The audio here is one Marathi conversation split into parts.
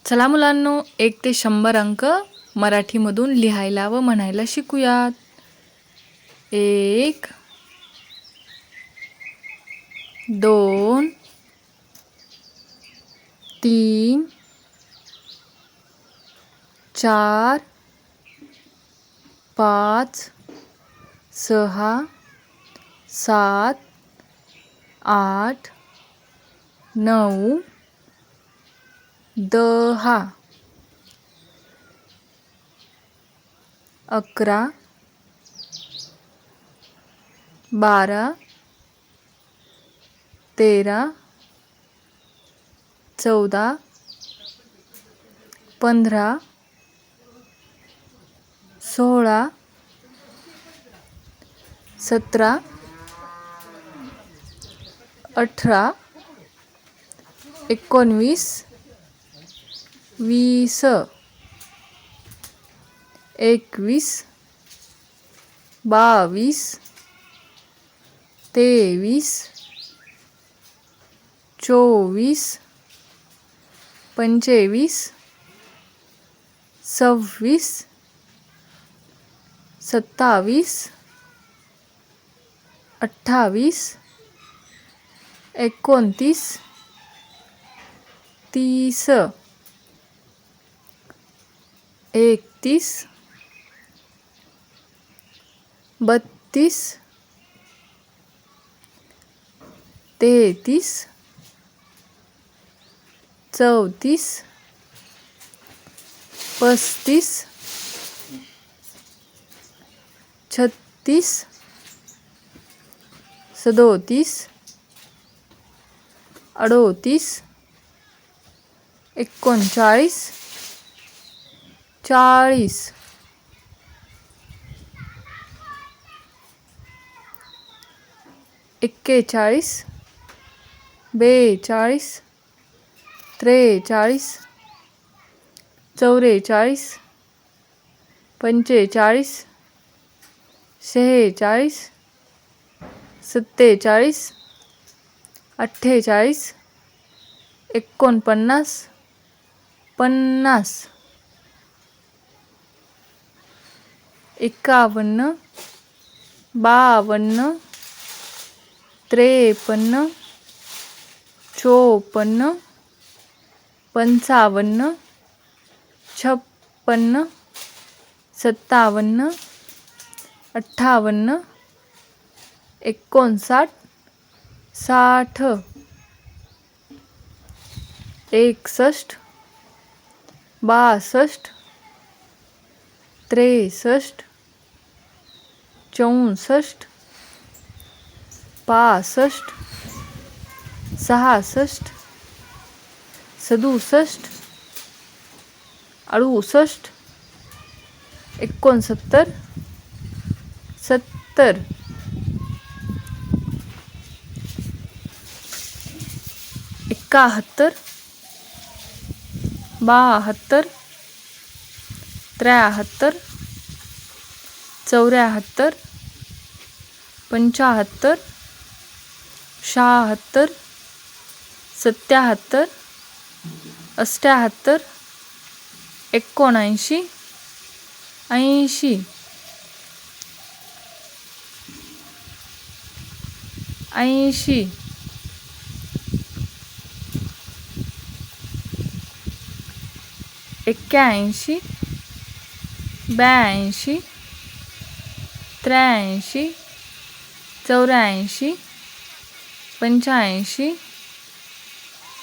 चला मुलांनो, 1 ते 100 अंक मराठीमधून लिहायला व म्हणायला शिकूयात. 1 2 3 4 5 6 7 8 9 10 11 12 13 14 15 16 17 18 19 20 21 22 23 24 25 26 27 28 29 30 31 32 33 34 35 36 37 38 39 40 41 42 43 44 45 46 47 48 49 50 51 52 53 54 55 56 57 58 59 60 61 62 63 64 65 66 67 68 69 70 71 72 73 74 75 76 77 78 79 80 81 82 83 84 85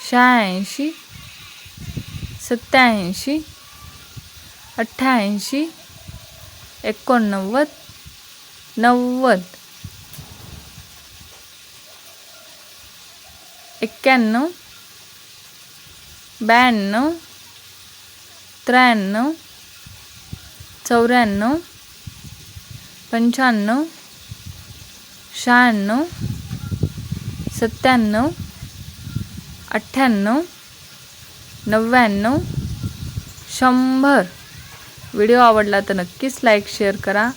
86 87 88 89 90 91 92 93 94 95 96 97 98 99 100. व्हिडिओ आवडला तर नक्कीच लाईक शेअर करा.